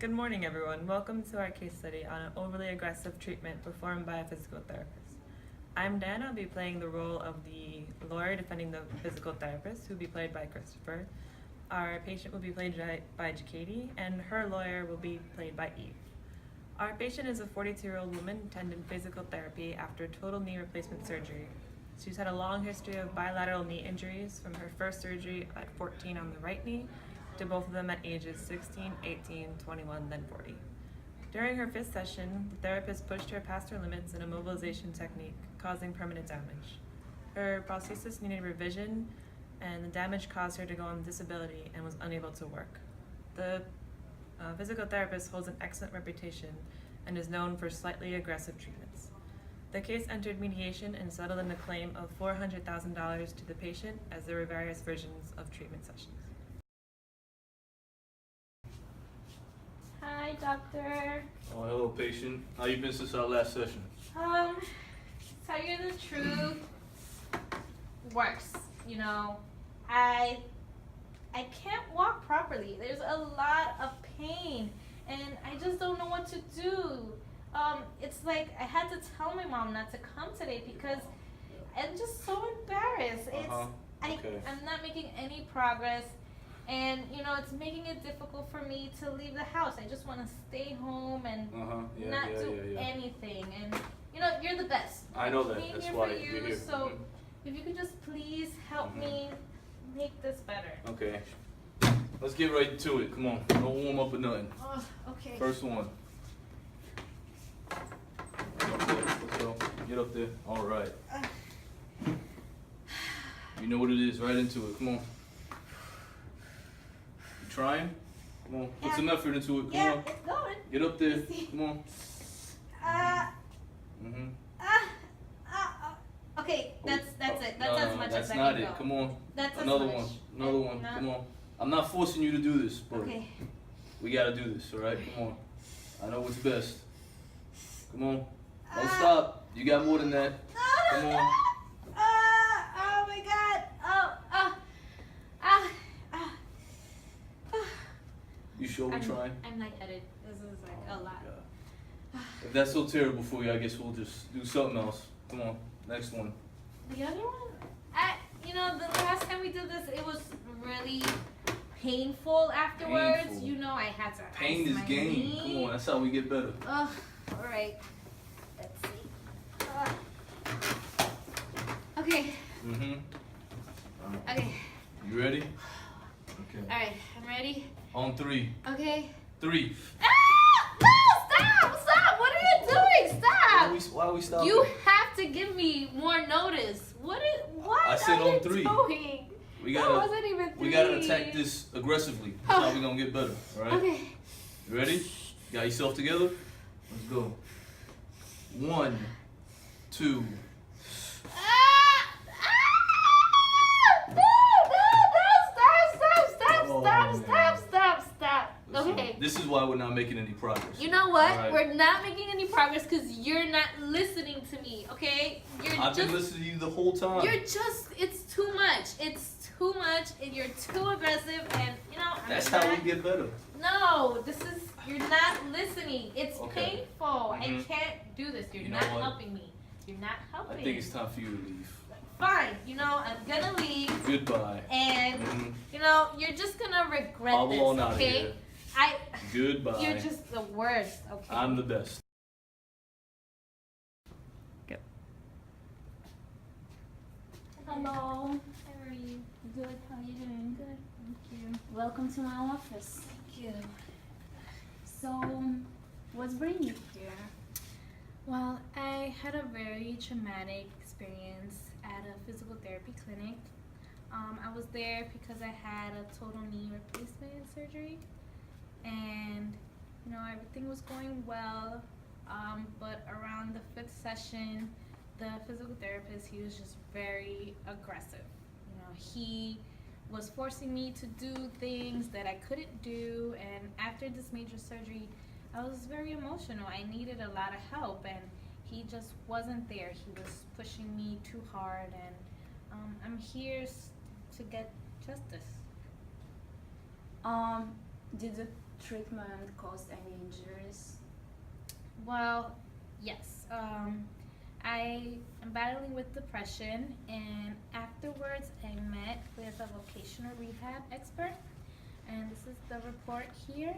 Good morning, everyone. Welcome to our case study on an overly aggressive treatment performed by a physical therapist. I'm Dan. I'll be playing the role of the lawyer defending the physical therapist, who will be played by Christopher. Our patient will be played by Jacady, and her lawyer will be played by Eve. Our patient is a 42-year-old woman attending physical therapy after total knee replacement surgery. She's had a long history of bilateral knee injuries from her first surgery at 14 on the right knee to both of them at ages 16, 18, 21, then 40. During her fifth session, the therapist pushed her past her limits in a mobilization technique, causing permanent damage. Her prosthesis needed revision, and the damage caused her to go on disability and was unable to work. The physical therapist holds an excellent reputation and is known for slightly aggressive treatments. The case entered mediation and settled in a claim of $400,000 to the patient, as there were various versions of treatment sessions. Hi, doctor. Oh, hello, patient. How you been since our last session? Tell you the truth, works. You know, I can't walk properly. There's a lot of pain, and I just don't know what to do. It's like I had to tell my mom not to come today because I'm just so embarrassed. Okay. I'm not making any progress. And, you know, it's making it difficult for me to leave the house. I just want to stay home and not do anything. And, you know, you're the best. I know that. I'm That's here why for you're you. here. So, if you could just please help me make this better. Okay. Let's get right to it. Come on. No warm up or nothing. Oh, okay. First one. Get up there. Let's go. Get up there. All right. You know what it is. Right into it. Come on. You trying? Come on. Put some effort into it. Come on. It's going. Get up there. Come on. Okay, that's it. That's as much that's as I not can it. go. Come on. That's as Another much. one. Another one. Come on. I'm not forcing you to do this, but Okay. we gotta do this, all right? Come on. I know what's best. Come on. Don't stop. You got more than that. Come on. Oh my God. You sure we're trying? I'm lightheaded. This is like a lot. God. If that's so terrible for you, I guess we'll just do something else. Come on. Next one. The other one, you know, the last time we did this, it was really painful afterwards. Painful. You know, I had to Pain ice is my gain. knee. Come on. That's how we get better. Ugh, all right. Let's see. Okay. Okay. You ready? Okay. All right. I'm ready. On three. Okay. 3. Ah! No! Stop! What are you doing? Stop! Why are we stopping? You have to give me more notice. What I said are on you 3. doing? We That gotta, wasn't even 3. we gotta attack this aggressively. That's how we gonna get better. All right. Okay. You ready? Got yourself together? Let's go. 1, 2. Stop. Listen, Okay. This is why we're not making any progress. You know what? All right. We're not making any progress because you're not listening to me, okay? I've been listening to you the whole time. It's too much. It's too much, and you're too aggressive, and, you know, That's how we get better. No, you're not listening. It's Okay. painful. I can't do this. You're You know not what? helping me. You're not helping. I think it's time for you to leave. Fine. You know, I'm gonna leave, Goodbye. and you know, you're just gonna regret I'll this. blow out of Okay? here. I. Goodbye. You're just the worst. Okay. I'm the best. Hello. How are you? Good. How are you doing? Good. Thank you. Welcome to my office. Thank you. So, what's bringing you here? Well, I had a very traumatic experience at a physical therapy clinic. I was there because I had a total knee replacement surgery, and you know, everything was going well. But around the 5th session, the physical therapist, he was just very aggressive. You know, he was forcing me to do things that I couldn't do, and after this major surgery, I was very emotional. I needed a lot of help, and he just wasn't there. He was pushing me too hard, and I'm here to get justice. Did the treatment caused any injuries? Well, yes. I am battling with depression, and afterwards I met with a vocational rehab expert, and this is the report here.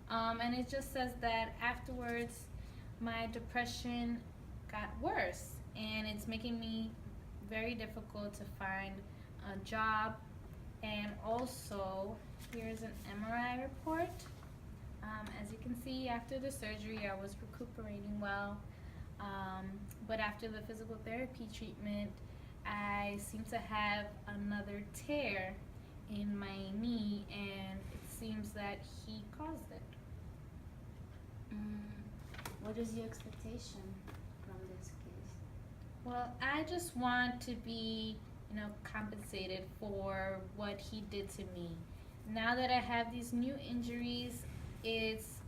And it just says that afterwards my depression got worse, and it's making me very difficult to find a job. And also, here's an MRI report. As you can see, after the surgery, I was recuperating well. But after the physical therapy treatment, I seem to have another tear in my knee, and it seems that he caused it. What is your expectation from this case? Well, I just want to be, compensated for what he did to me. Now that I have these new injuries, it's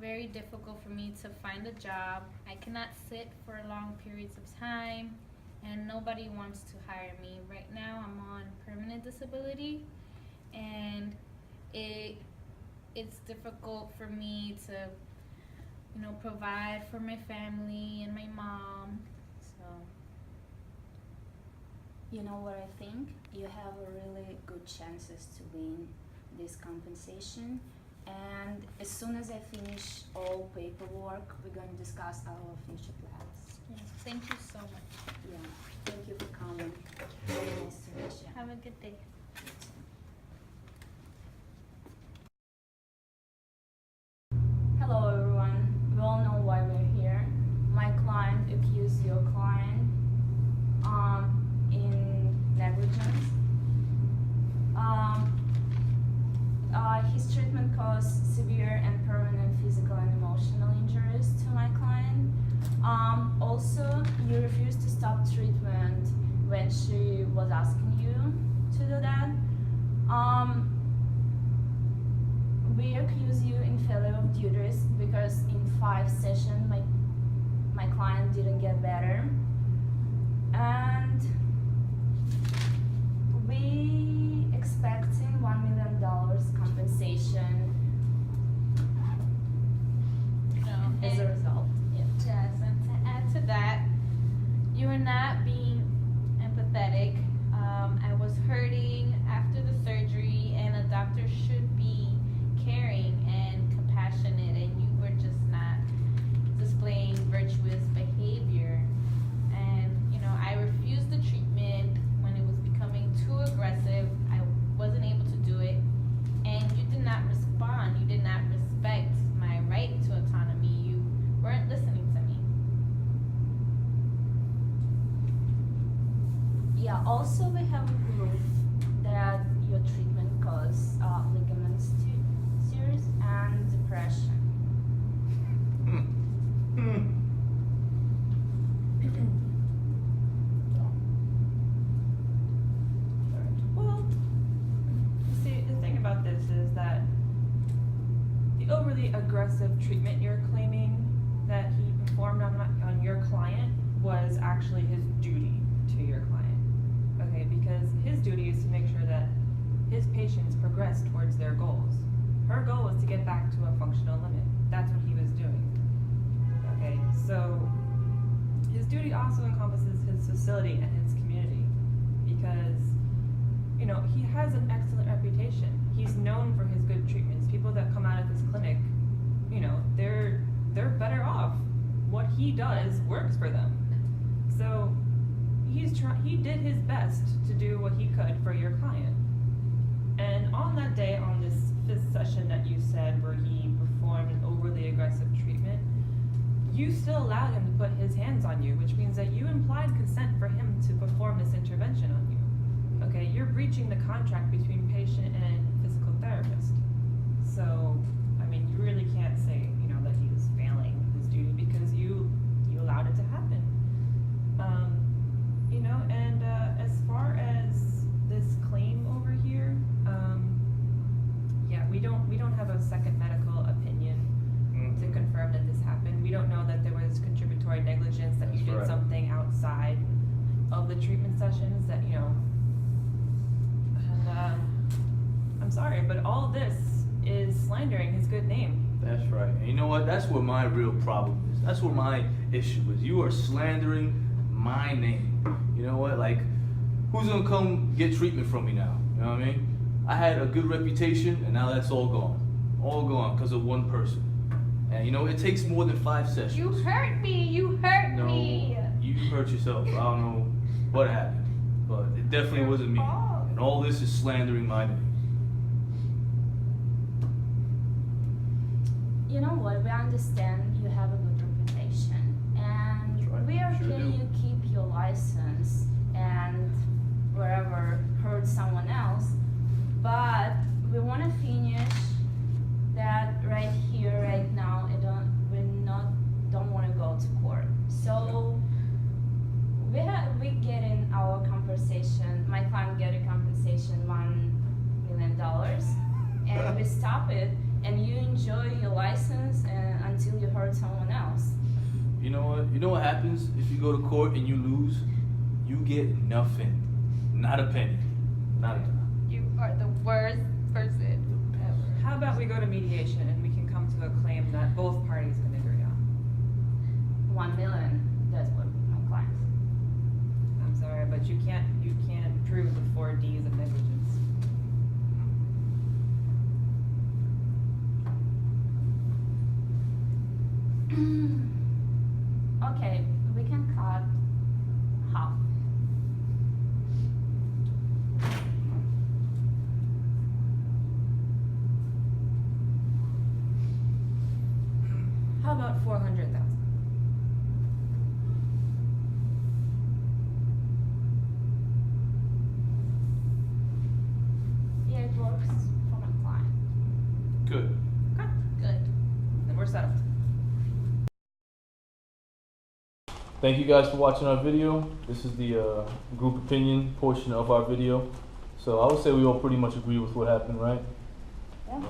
very difficult for me to find a job. I cannot sit for long periods of time, and nobody wants to hire me. Right now, I'm on permanent disability, and it's difficult for me to, provide for my family and my mom. So, You know what I think? You have a really good chances to win this compensation. And as soon as I finish all paperwork, we're going to discuss our future plans. yes, thank you so much. Yeah, thank you for coming. Very nice to meet you. Have a good day. Hello everyone. We all know why we're here. My client accused your client in negligence. His treatment caused severe and permanent physical and emotional injuries to my client. Also, you refused to stop treatment when she was asking you to do that. We accuse you in failure of duties because in 5 sessions my client didn't get better. And we expecting $1 million compensation as a result. Yeah. Yes, and to add to that, you are not being empathetic. I was hurting after the surgery, and a doctor should be caring and compassionate, and you were just not displaying virtuous behavior. And I refused the treatment when it was becoming too aggressive. I wasn't able to do it, and you did not respond. You did not respect my right to autonomy. You weren't listening to me. Yeah, also we have proof that your treatment caused ligament tears and depression. Well, see, the thing about this is that the overly aggressive treatment you're claiming that he performed on your client was actually his duty to your client. Okay, because his duty is to make sure that his patients progress towards their goals. Her goal was to get back to a functional limit. That's what he was doing. Okay, so his duty also encompasses his facility and his community, because he has an excellent reputation. He's known for his good treatments. People that come out of his clinic, they're better off. What he does works for them. So he did his best to do what he could for your client. And on that day, on this 5th session that you said where he performed an overly aggressive treatment, you still allowed him to put his hands on you, which means that you implied consent for him to perform this intervention on you. Okay, you're breaching the contract between patient and physical therapist. So, you really can't say, that he was failing his duty because you allowed it to happen. And as far as this claim over here, yeah, we don't have a second medical opinion to confirm that this happened. We don't know that there was contributory negligence, that you That's did right. something outside of the treatment sessions that, and I'm sorry, but all this is slandering his good name. That's right. And you know what? That's where my real problem is. That's where my issue is. You are slandering my name. You know what? Like, who's gonna come get treatment from me now? You know what I mean? I had a good reputation, and now that's all gone. All gone because of one person. And you know, it takes more than 5 sessions. You hurt me. You hurt No, me. you hurt yourself. I don't know what happened, but it definitely wasn't me. fault. And all this is slandering my name. You know what? We understand you have a good reputation, and That's right, we are sure can do. you keep your license and wherever hurt someone else, but we want to finish that right here, right now. Don't want to go to court. So we get in our compensation. My client get a compensation $1 million, and we stop it. And you enjoy your license until you hurt someone else. You know what? You know what happens if you go to court and you lose? You get nothing. Not a penny. Not a dime. You are the worst person ever. How about we go to mediation and we can come to a claim that both parties can agree on? 1 million. That's what my client. I'm sorry, but you can't prove the 4 Ds of negligence. Okay, we can cut half. How about 400,000? Yeah, it works for my client. Good. Okay, Good. then we're settled. Thank you guys for watching our video. This is the group opinion portion of our video. So I would say we all pretty much agree with what happened, right? Yeah.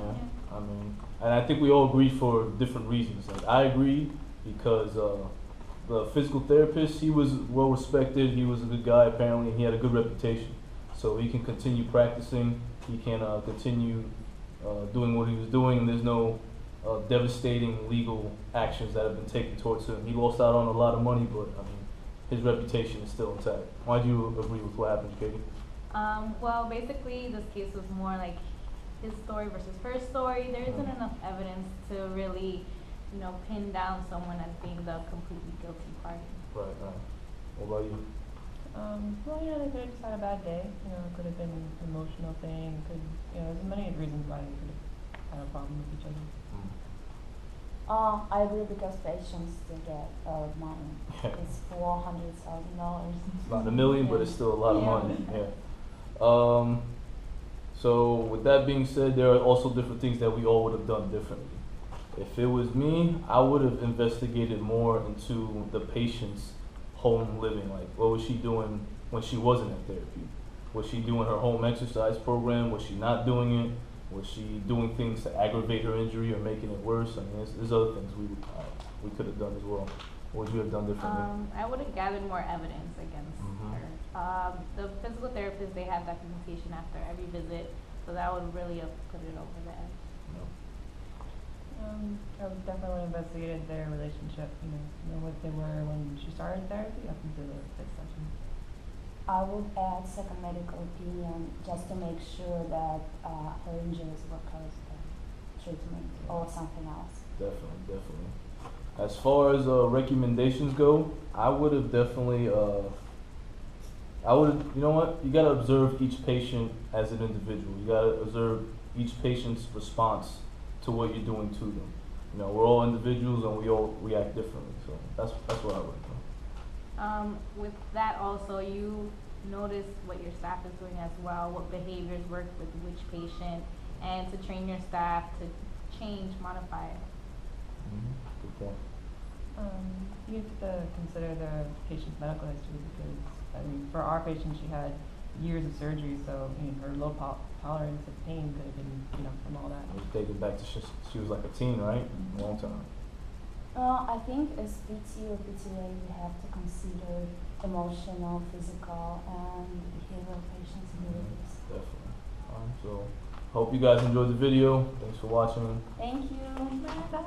I mean, and I think we all agree for different reasons. Like, I agree because the physical therapist, he was well respected. He was a good guy apparently. He had a good reputation, so he can continue practicing. He can continue doing what he was doing. And there's no devastating legal actions that have been taken towards him. He lost out on a lot of money, but I mean, his reputation is still intact. Why do you agree with what happened, Katie? Well, basically, this case was more like his story versus her story. There isn't enough evidence to really, pin down someone as being the completely guilty party. Right. What about you? Well, they could have just had a bad day. It could have been an emotional thing. There's many reasons why they could have had a problem with each other. I agree because patients still get money. It's $400,000. Not a million, but it's still a lot of Yeah. money. Yeah. So with that being said, there are also different things that we all would have done differently. If it was me, I would have investigated more into the patient's home living. Like, what was she doing when she wasn't at therapy? Was she doing her home exercise program? Was she not doing it? Was she doing things to aggravate her injury or making it worse? I mean, there's other things we could have done as well. What would you have done differently? I would have gathered more evidence against Mhm. her. The physical therapist, they have documentation after every visit, so that would really have put it over the edge. I would definitely investigated their relationship, know what they were when she started therapy up until the 6th session. I would add second medical opinion just to make sure that her injuries were caused by treatment or something else. Definitely. As far as recommendations go, I would have definitely, you know what? You gotta observe each patient as an individual. You gotta observe each patient's response to what you're doing to them. We're all individuals and we all react differently. So that's what I would do. With that also, you notice what your staff is doing as well, what behaviors work with which patient, and to train your staff to change, modify it. Good point. You have to consider the patient's medical history because, for our patient, she had years of surgery, so her low tolerance of pain could have been, from all that. It was dated back to she was like a teen, right? A long time. I think as PT or PTA, you have to consider emotional, physical, and behavioral patients' abilities. Definitely. So Hope you guys enjoyed the video. Thanks for watching. Thank you. Bye.